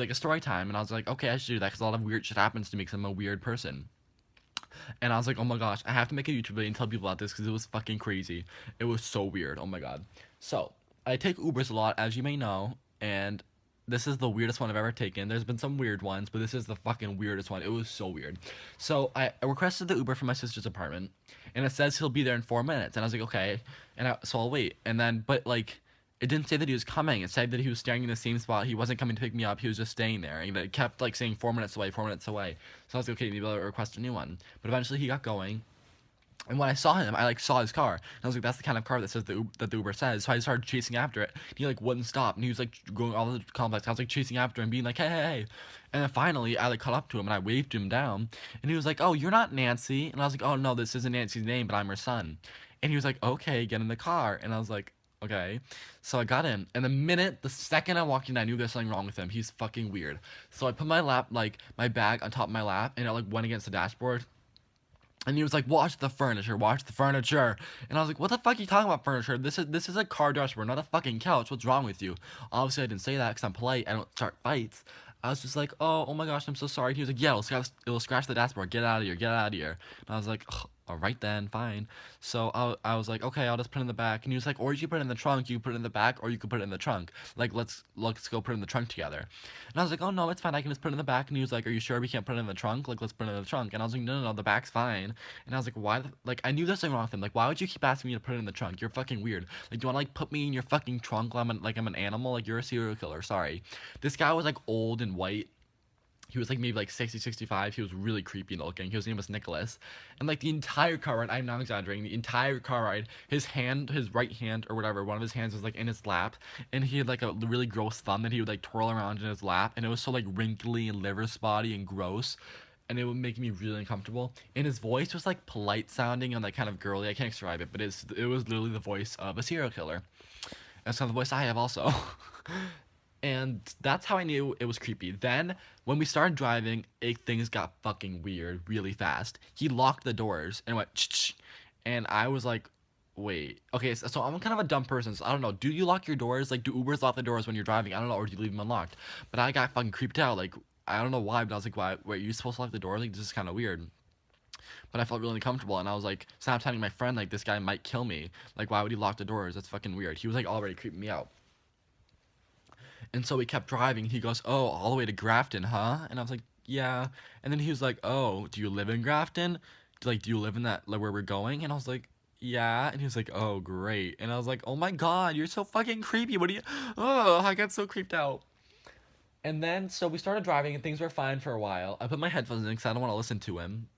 like a story time, and I was like, okay, I should do that because a lot of weird shit happens to me because I'm a weird person. And I was like, oh my gosh, I have to make a YouTube video and tell people about this because it was fucking crazy. It was so weird. Oh my god. So I take Ubers a lot, as you may know, and this is the weirdest one I've ever taken. There's been some weird ones, but this is the fucking weirdest one. It was so weird. So I requested the Uber from my sister's apartment, and it says he'll be there in 4 minutes. And I was like, okay, so I'll wait. And then, but like, it didn't say that he was coming. It said that he was staying in the same spot. He wasn't coming to pick me up. He was just staying there. And it kept like saying 4 minutes away, 4 minutes away. So I was like, okay, maybe I'll request a new one. But eventually he got going. And when I saw him, I like saw his car, and I was like, "That's the kind of car that says that the Uber says." So I started chasing after it. And he like wouldn't stop, and he was like going all the complex. I was like chasing after him, being like, "Hey, hey, hey!" And then finally, I like caught up to him, and I waved him down, and he was like, "Oh, you're not Nancy," and I was like, "Oh no, this isn't Nancy's name, but I'm her son." And he was like, "Okay, get in the car," and I was like, "Okay." So I got in, and the second I walked in, I knew there's something wrong with him. He's fucking weird. So I put my bag on top of my lap, and it like went against the dashboard. And he was like, watch the furniture, watch the furniture. And I was like, what the fuck are you talking about furniture? This is a car dashboard, not a fucking couch. What's wrong with you? Obviously, I didn't say that because I'm polite. I don't start fights. I was just like, oh my gosh, I'm so sorry. And he was like, yeah, it'll scratch the dashboard. Get out of here, get out of here. And I was like, all right then, fine. So I was like, okay, I'll just put it in the back. And he was like, or you put it in the trunk. You put it in the back, or you could put it in the trunk. Like, let's go put it in the trunk together. And I was like, oh no, it's fine. I can just put it in the back. And he was like, are you sure we can't put it in the trunk? Like, let's put it in the trunk. And I was like, no, the back's fine. And I was like, why? Like, I knew there's something wrong with him. Like, why would you keep asking me to put it in the trunk? You're fucking weird. Like, do you want to like put me in your fucking trunk like I'm an animal? Like, you're a serial killer. Sorry. This guy was like old and white. He was like maybe like 60, 65. He was really creepy looking. His name was Nicholas. And like the entire car ride, I'm not exaggerating, the entire car ride, his right hand or whatever, one of his hands was like in his lap. And he had like a really gross thumb that he would like twirl around in his lap. And it was so like wrinkly and liver spotty and gross. And it would make me really uncomfortable. And his voice was like polite sounding and like kind of girly. I can't describe it, but it was literally the voice of a serial killer. That's kind of the voice I have also. And that's how I knew it was creepy. Then, when we started driving, things got fucking weird really fast. He locked the doors and went, ch, and I was like, wait. Okay, so I'm kind of a dumb person, so I don't know. Do you lock your doors? Like, do Ubers lock the doors when you're driving? I don't know, or do you leave them unlocked? But I got fucking creeped out. Like, I don't know why, but I was like, why? Wait, you supposed to lock the door? Like, this is kind of weird. But I felt really uncomfortable, and I was like, stop telling my friend, like, this guy might kill me. Like, why would he lock the doors? That's fucking weird. He was, like, already creeping me out. And so we kept driving. He goes, "Oh, all the way to Grafton, huh?" And I was like, "Yeah." And then he was like, "Oh, do you live in Grafton? Like, do you live in that like where we're going?" And I was like, "Yeah." And he was like, "Oh, great." And I was like, "Oh my god, you're so fucking creepy. What do you?" Oh, I got so creeped out. And then so we started driving and things were fine for a while. I put my headphones in because I don't want to listen to him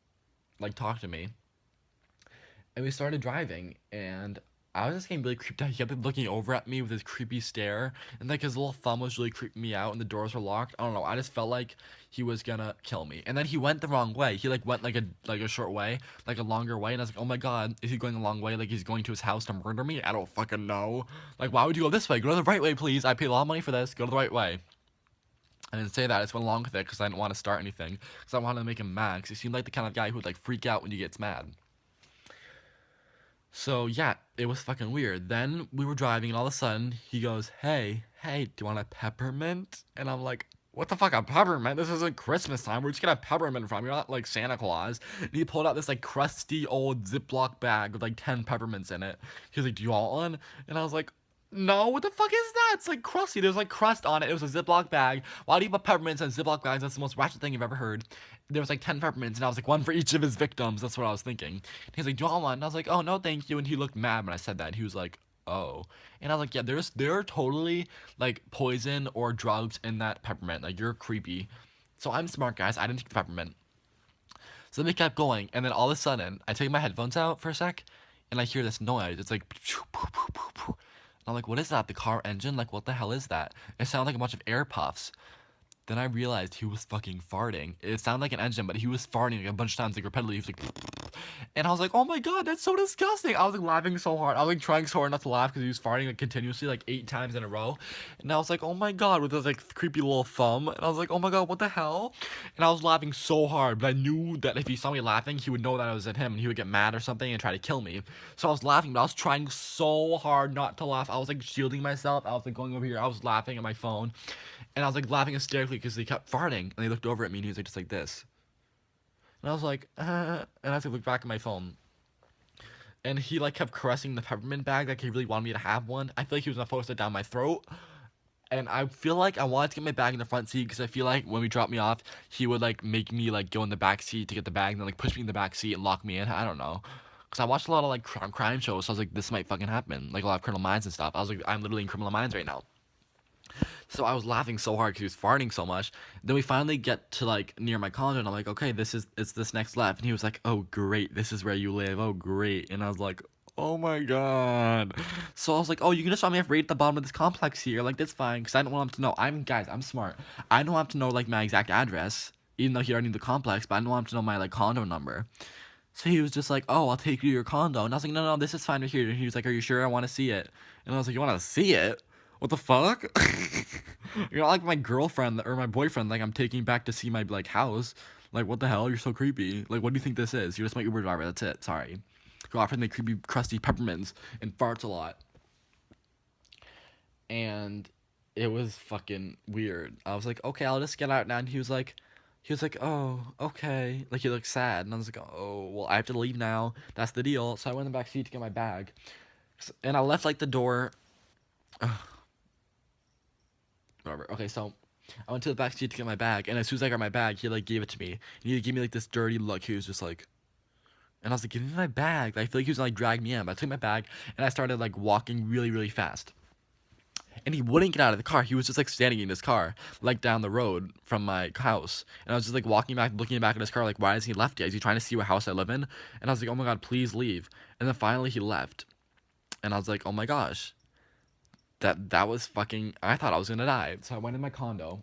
like talk to me. And we started driving, and I was just getting really creeped out. He kept looking over at me with his creepy stare, and like his little thumb was really creeping me out, and the doors were locked. I don't know. I just felt like he was gonna kill me. And then he went the wrong way. He like went like a short way, like a longer way, and I was like, oh my god, is he going a long way? Like he's going to his house to murder me? I don't fucking know. Like why would you go this way? Go the right way, please. I paid a lot of money for this. Go the right way. I didn't say that. I just went along with it because I didn't want to start anything. Because I wanted to make him mad. Because he seemed like the kind of guy who would like freak out when he gets mad. So yeah, it was fucking weird. Then we were driving, and all of a sudden he goes, "Hey, do you want a peppermint?" And I'm like, "What the fuck, a peppermint? This isn't Christmas time. Where'd you get a peppermint from? You're not like Santa Claus." And he pulled out this like crusty old Ziploc bag with like 10 peppermints in it. He was like, "Do you want one?" And I was like, no, what the fuck is that? It's like crusty. There's like crust on it. It was a Ziploc bag. Why do you put peppermints in Ziploc bags? That's the most ratchet thing you've ever heard. There was like 10 peppermints, and I was like, one for each of his victims. That's what I was thinking. And he's like, do you want one? And I was like, oh, no, thank you. And he looked mad when I said that. And he was like, oh. And I was like, yeah, there are totally like poison or drugs in that peppermint. Like, you're creepy. So I'm smart, guys. I didn't take the peppermint. So then we kept going, and then all of a sudden, I take my headphones out for a sec, and I hear this noise. It's like, and I'm like, what is that? The car engine? Like, what the hell is that? It sounded like a bunch of air puffs. Then I realized he was fucking farting. It sounded like an engine, but he was farting like a bunch of times, like repeatedly. He was like, and I was like, oh my god, that's so disgusting. I was like laughing so hard. I was like trying so hard not to laugh because he was farting like continuously, like 8 times in a row. And I was like, oh my god, with his like creepy little thumb. And I was like, oh my god, what the hell? And I was laughing so hard, but I knew that if he saw me laughing, he would know that I was at him and he would get mad or something and try to kill me. So I was laughing, but I was trying so hard not to laugh. I was like shielding myself. I was like going over here. I was laughing at my phone. And I was like laughing hysterically because he kept farting, and he looked over at me and he was like just like this. And I was like, and I had to look back at my phone. And he like kept caressing the peppermint bag like he really wanted me to have one. I feel like he was gonna force it down my throat. And I feel like I wanted to get my bag in the front seat because I feel like when we dropped me off, he would like make me like go in the back seat to get the bag and then like push me in the back seat and lock me in. I don't know. Because I watched a lot of like crime shows, so I was like, this might fucking happen. Like a lot of Criminal Minds and stuff. I was like, I'm literally in Criminal Minds right now. So I was laughing so hard because he was farting so much. Then we finally get to like near my condo, and I'm like, okay, it's this next left. And he was like, oh great, this is where you live. Oh great. And I was like, oh my god. So I was like, oh, you can just drop me off right at the bottom of this complex here. Like that's fine, because I don't want him to know. I'm smart. I don't want him to know like my exact address, even though he already knew the complex. But I don't want him to know my like condo number. So he was just like, oh, I'll take you to your condo. And I was like, no, this is fine right here. And he was like, are you sure? I want to see it. And I was like, you want to see it? What the fuck? You're not like my girlfriend or my boyfriend. Like I'm taking back to see my like house. Like what the hell? You're so creepy. Like what do you think this is? You're just my Uber driver. That's it. Sorry. You're offering me creepy, crusty peppermints and farts a lot. And it was fucking weird. I was like, okay, I'll just get out now. And he was like, oh, okay. Like he looked sad, and I was like, oh, well, I have to leave now. That's the deal. So I went in the back seat to get my bag, and I left like the door. Whatever. Okay, so I went to the back seat to get my bag, and as soon as I got my bag, he like gave it to me, and he gave me like this dirty look. He was just like, and I was like, give me my bag. Like, I feel like he was gonna, like drag me in, but I took my bag and I started like walking really, really fast. And he wouldn't get out of the car. He was just like standing in his car, like down the road from my house. And I was just like walking back, looking back at his car, like, why hasn't he left yet? Is he trying to see what house I live in? And I was like, oh my god, please leave. And then finally he left. And I was like, oh my gosh, that was fucking. I thought I was gonna die. So I went in my condo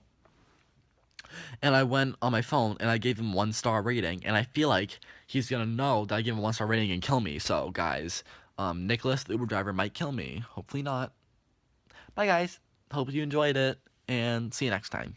and I went on my phone and I gave him 1 star rating. And I feel like he's gonna know that I gave him 1 star rating and kill me. So guys, Nicholas, the Uber driver, might kill me. Hopefully not. Bye guys. Hope you enjoyed it and see you next time.